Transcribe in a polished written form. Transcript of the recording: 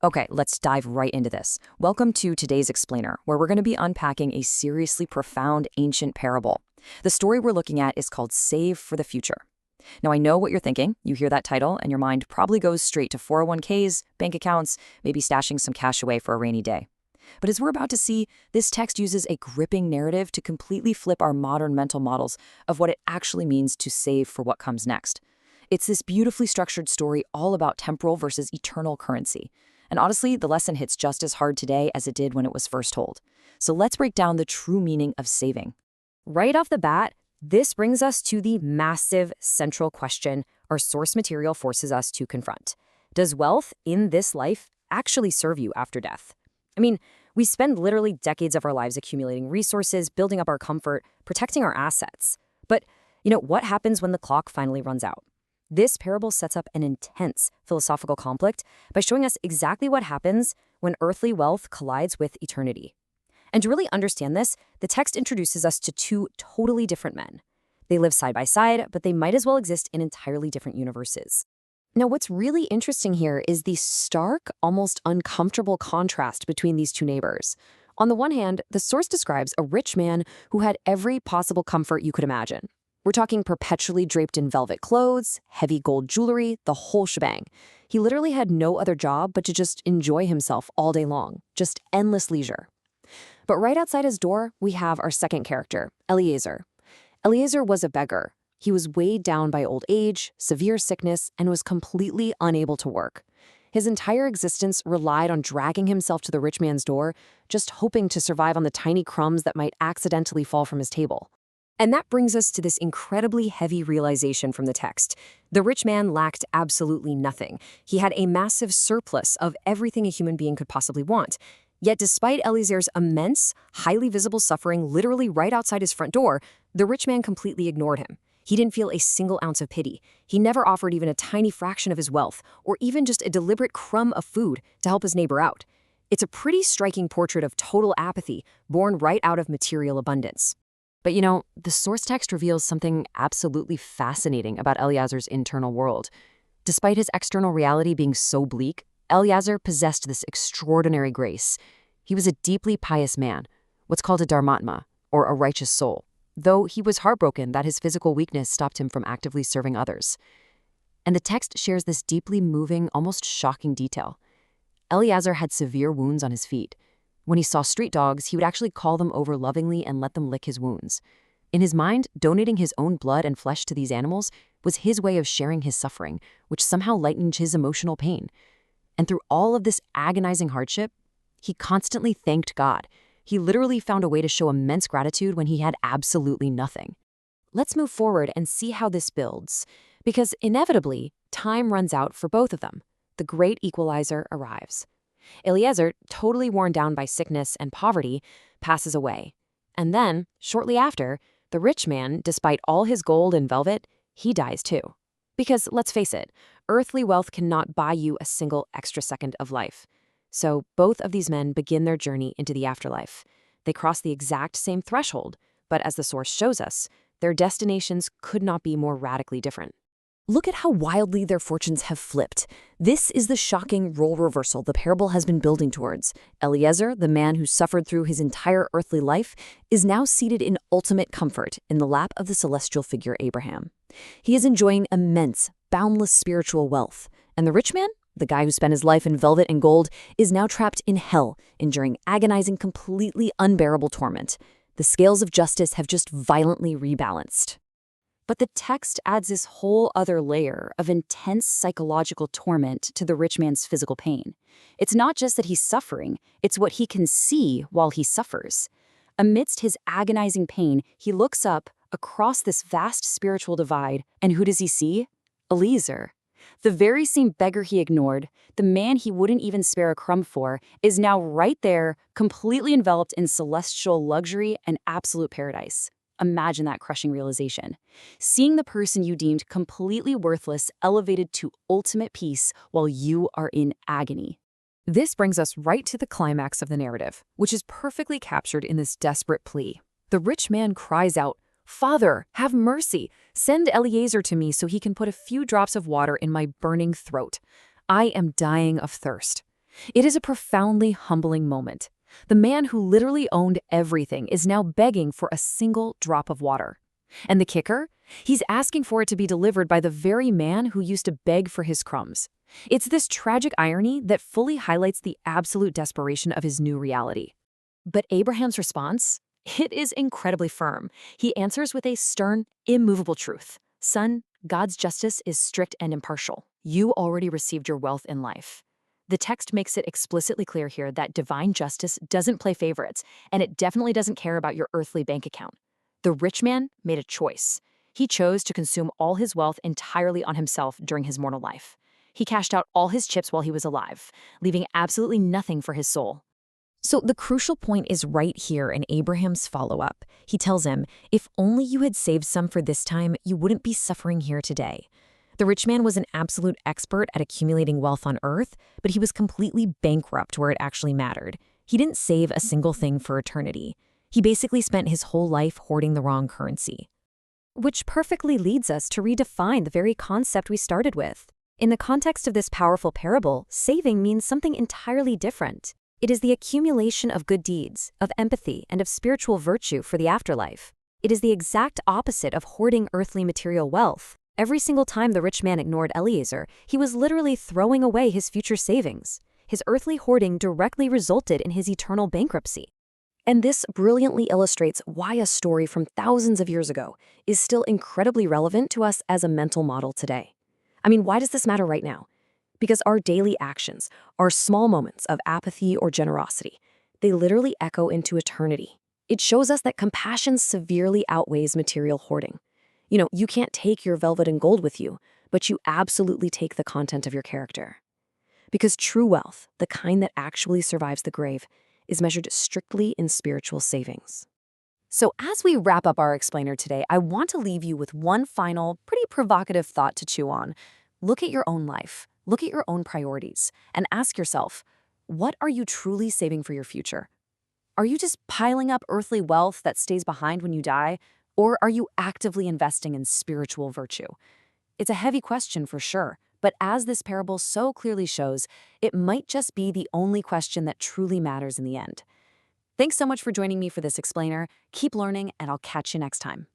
Okay, let's dive right into this. Welcome to today's explainer, where we're going to be unpacking a seriously profound ancient parable. The story we're looking at is called Save for the Future. Now, I know what you're thinking. You hear that title, and your mind probably goes straight to 401ks, bank accounts, maybe stashing some cash away for a rainy day. But as we're about to see, this text uses a gripping narrative to completely flip our modern mental models of what it actually means to save for what comes next. It's this beautifully structured story all about temporal versus eternal currency. And honestly, the lesson hits just as hard today as it did when it was first told. So let's break down the true meaning of saving. Right off the bat, this brings us to the massive central question our source material forces us to confront. Does wealth in this life actually serve you after death? I mean, we spend literally decades of our lives accumulating resources, building up our comfort, protecting our assets. But, what happens when the clock finally runs out? This parable sets up an intense philosophical conflict by showing us exactly what happens when earthly wealth collides with eternity. And to really understand this, the text introduces us to two totally different men. They live side by side, but they might as well exist in entirely different universes. Now, what's really interesting here is the stark, almost uncomfortable contrast between these two neighbors. On the one hand, the source describes a rich man who had every possible comfort you could imagine. We're talking perpetually draped in velvet clothes, heavy gold jewelry, the whole shebang. He literally had no other job but to just enjoy himself all day long, just endless leisure. But right outside his door, we have our second character, Eliezer. Eliezer was a beggar. He was weighed down by old age, severe sickness, and was completely unable to work. His entire existence relied on dragging himself to the rich man's door, just hoping to survive on the tiny crumbs that might accidentally fall from his table. And that brings us to this incredibly heavy realization from the text. The rich man lacked absolutely nothing. He had a massive surplus of everything a human being could possibly want. Yet despite Eliezer's immense, highly visible suffering literally right outside his front door, the rich man completely ignored him. He didn't feel a single ounce of pity. He never offered even a tiny fraction of his wealth, or even just a deliberate crumb of food to help his neighbor out. It's a pretty striking portrait of total apathy, born right out of material abundance. But the source text reveals something absolutely fascinating about Eliezer's internal world. Despite his external reality being so bleak, Eliezer possessed this extraordinary grace. He was a deeply pious man, what's called a dharmatma, or a righteous soul, though he was heartbroken that his physical weakness stopped him from actively serving others. And the text shares this deeply moving, almost shocking detail. Eliezer had severe wounds on his feet. When he saw street dogs, he would actually call them over lovingly and let them lick his wounds. In his mind, donating his own blood and flesh to these animals was his way of sharing his suffering, which somehow lightened his emotional pain. And through all of this agonizing hardship, he constantly thanked God. He literally found a way to show immense gratitude when he had absolutely nothing. Let's move forward and see how this builds, because inevitably, time runs out for both of them. The great equalizer arrives. Eliezer, totally worn down by sickness and poverty, passes away. And then, shortly after, the rich man, despite all his gold and velvet, he dies too. Because, let's face it, earthly wealth cannot buy you a single extra second of life. So both of these men begin their journey into the afterlife. They cross the exact same threshold, but as the source shows us, their destinations could not be more radically different. Look at how wildly their fortunes have flipped. This is the shocking role reversal the parable has been building towards. Eliezer, the man who suffered through his entire earthly life, is now seated in ultimate comfort in the lap of the celestial figure Abraham. He is enjoying immense, boundless spiritual wealth. And the rich man, the guy who spent his life in velvet and gold, is now trapped in hell, enduring agonizing, completely unbearable torment. The scales of justice have just violently rebalanced. But the text adds this whole other layer of intense psychological torment to the rich man's physical pain. It's not just that he's suffering, it's what he can see while he suffers. Amidst his agonizing pain, he looks up across this vast spiritual divide, and who does he see? Eliezer. The very same beggar he ignored, the man he wouldn't even spare a crumb for, is now right there, completely enveloped in celestial luxury and absolute paradise. Imagine that crushing realization. Seeing the person you deemed completely worthless elevated to ultimate peace while you are in agony. This brings us right to the climax of the narrative, which is perfectly captured in this desperate plea. The rich man cries out, "Father, have mercy. Send Eliezer to me so he can put a few drops of water in my burning throat. I am dying of thirst." It is a profoundly humbling moment. The man who literally owned everything is now begging for a single drop of water. And the kicker? He's asking for it to be delivered by the very man who used to beg for his crumbs. It's this tragic irony that fully highlights the absolute desperation of his new reality. But Abraham's response? It is incredibly firm. He answers with a stern, immovable truth. Son, God's justice is strict and impartial. You already received your wealth in life. The text makes it explicitly clear here that divine justice doesn't play favorites, and it definitely doesn't care about your earthly bank account. The rich man made a choice. He chose to consume all his wealth entirely on himself during his mortal life. He cashed out all his chips while he was alive, leaving absolutely nothing for his soul. So the crucial point is right here in Abraham's follow-up. He tells him, if only you had saved some for this time, you wouldn't be suffering here today. The rich man was an absolute expert at accumulating wealth on earth, but he was completely bankrupt where it actually mattered. He didn't save a single thing for eternity. He basically spent his whole life hoarding the wrong currency. Which perfectly leads us to redefine the very concept we started with. In the context of this powerful parable, saving means something entirely different. It is the accumulation of good deeds, of empathy, and of spiritual virtue for the afterlife. It is the exact opposite of hoarding earthly material wealth. Every single time the rich man ignored Eliezer, he was literally throwing away his future savings. His earthly hoarding directly resulted in his eternal bankruptcy. And this brilliantly illustrates why a story from thousands of years ago is still incredibly relevant to us as a mental model today. I mean, why does this matter right now? Because our daily actions, our small moments of apathy or generosity, they literally echo into eternity. It shows us that compassion severely outweighs material hoarding. You know, you can't take your velvet and gold with you, but you absolutely take the content of your character. Because true wealth, the kind that actually survives the grave, is measured strictly in spiritual savings. So as we wrap up our explainer today, I want to leave you with one final, pretty provocative thought to chew on. Look at your own life, look at your own priorities, and ask yourself, what are you truly saving for your future? Are you just piling up earthly wealth that stays behind when you die? Or are you actively investing in spiritual virtue? It's a heavy question for sure, but as this parable so clearly shows, it might just be the only question that truly matters in the end. Thanks so much for joining me for this explainer. Keep learning, and I'll catch you next time.